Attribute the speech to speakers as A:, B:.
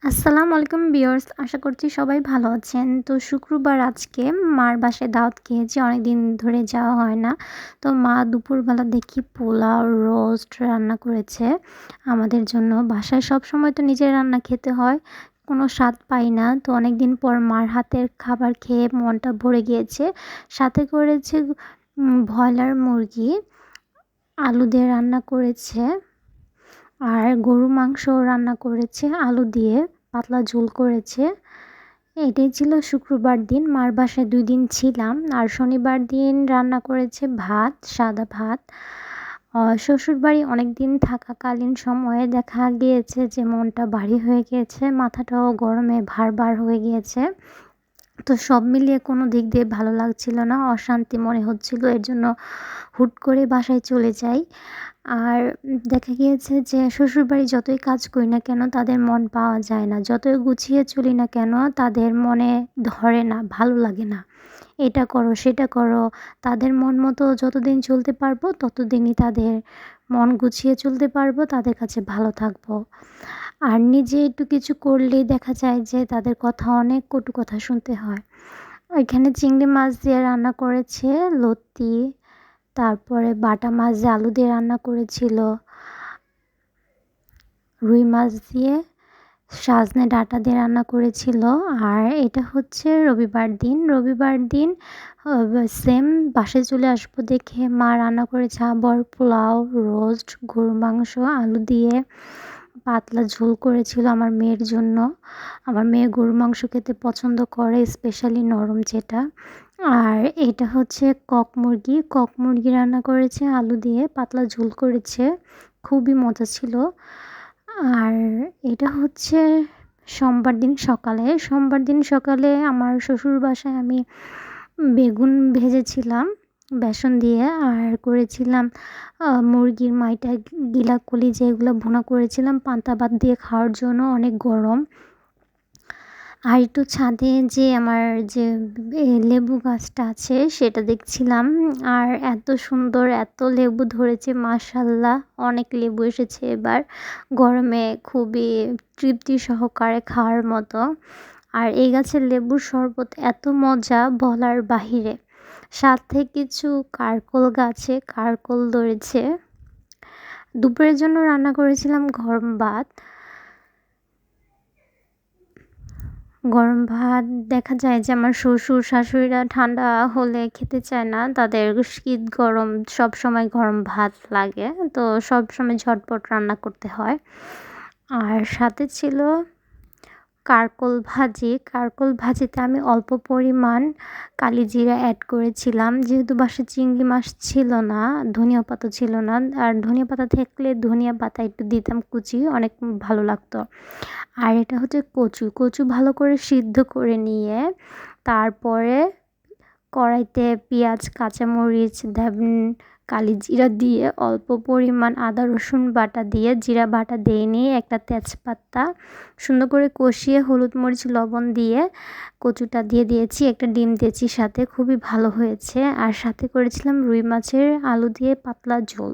A: আসসালামু আলাইকুম ভিউয়ার্স, আশা করছি সবাই ভালো আছেন। তো শুক্রবার আজকে মার বাসায় দাওয়াত খেয়েছি, অনেকদিন ধরে যাওয়া হয় না। তো মা দুপুরবেলা দেখি পোলাও, রোস্ট রান্না করেছে আমাদের জন্য। বাসায় সবসময় তো নিজের রান্না খেতে হয়, কোনো স্বাদ পাই না। তো অনেকদিন পর মার হাতের খাবার খেয়ে মনটা ভরে গিয়েছে। সাথে করেছে ব্রয়লার মুরগি, আলু দিয়ে রান্না করেছে। আর গরুর মাংসও রান্না করেছে আলু দিয়ে, পাতলা ঝোল করেছে। এটাই ছিল শুক্রবার দিন। মার বাসায় ২ দিন ছিলাম। আর শনিবার দিন রান্না করেছে ভাত, সাদা ভাত। শ্বশুরবাড়ি অনেকদিন থাকাকালীন সময়ে দেখা গিয়েছে যে মনটা ভারী হয়ে গিয়েছে, মাথাটাও গরমে ভার হয়ে গিয়েছে। তো সব মিলিয়ে কোনো দিক দিয়ে ভালো লাগছিল না, অশান্তি মনে হচ্ছিল। এর জন্য হুট করে বাসায় চলে যাই। আর দেখা গিয়েছে যে শ্বশুরবাড়ি যতই কাজ করি না কেন তাদের মন পাওয়া যায় না। যতই গুছিয়ে চলি না কেন তাদের মনে ধরে না, ভালো লাগে না। এটা করো, সেটা করো। তাদের মন মতো যতদিন চলতে পারবো ততদিনই তাদের মন গুছিয়ে চলতে পারবো, তাদের কাছে ভালো থাকবো। আর নিজে একটু কিছু করলেই দেখা যায় যে তাদের কথা, অনেক কটু কথা শুনতে হয়। এখানে চিংড়ি মাছ দিয়ে রান্না করেছে লতি, তারপরে বাটা মাছ দিয়ে আলু দিয়ে রান্না করেছিল, রুই মাছ দিয়ে সজনে ডাঁটা দিয়ে রান্না করেছিল। আর এটা হচ্ছে রবিবার দিন সেম বাসায় চলে আসবো দেখে মা রান্না করেছে আবার পোলাও, রোস্ট, গরুর মাংস আলু দিয়ে পাতলা ঝোল করেছিল আমার মেয়ের জন্য। আমার মেয়ে গরুর মাংস খেতে পছন্দ করে, স্পেশালি নরম যেটা। আর এটা হচ্ছে কক মুরগি রান্না করেছে আলু দিয়ে, পাতলা ঝোল করেছে, খুবই মজা ছিল। আর এটা হচ্ছে সোমবার দিন সকালে আমার শ্বশুর বাসায় আমি বেগুন ভেজেছিলাম বেসন দিয়ে। আর করেছিলাম মুরগির মাইটা, গিলা কলিজা, এগুলো ভুনা করেছিলাম পান্তা ভাত দিয়ে খাওয়ার জন্য, অনেক গরম। আর একটু ছাদে যে আমার যে লেবু গাছটা আছে সেটা দেখছিলাম। আর এত সুন্দর এত লেবু ধরেছে মাশাআল্লাহ, অনেক লেবু এসেছে এবার। গরমে খুবই তৃপ্তি সহকারে খাওয়ার মতো। আর এই গাছের লেবুর শরবত এত মজা বলার বাহিরে। সাথে কিছু কারকোল গাছে কারকোল ধরেছে। দুপুরের জন্য রান্না করেছিলাম গরম ভাত। দেখা যায় যে আমার শ্বশুর শাশুড়িরা ঠান্ডা হলে খেতে চায় না, তাদের শীত গরম সব সময় গরম ভাত লাগে। তো সব সময় ঝটপট রান্না করতে হয়। আর সাথে ছিল কারকোল ভাজিতে আমি অল্প পরিমাণ কালিজিরা অ্যাড করেছিলাম, যেহেতু বাসায় চিংড়ি মাছ ছিল না, ধনিয়া পাতা ছিল না। আর ধনিয়া পাতা থাকলে ধনিয়া পাতা একটু দিতাম কুচি, অনেক ভালো লাগতো। আর এটা হচ্ছে কচু ভালো করে সিদ্ধ করে নিয়ে তারপরে কড়াইতে পেঁয়াজ, কাঁচামরিচ, কালিজিরা দিয়ে অল্প পরিমাণ আদা রসুন বাটা দিয়ে, জিরা বাটা দিয়ে নিয়ে একটা তেজপাতা সুন্দর করে কষিয়ে হলুদ মরিচ লবণ দিয়ে কচুটা দিয়ে দিয়েছি, একটা ডিম দিয়েছি সাথে, খুবই ভালো হয়েছে। আর সাথে করেছিলাম রুই মাছের আলু দিয়ে পাতলা ঝোল।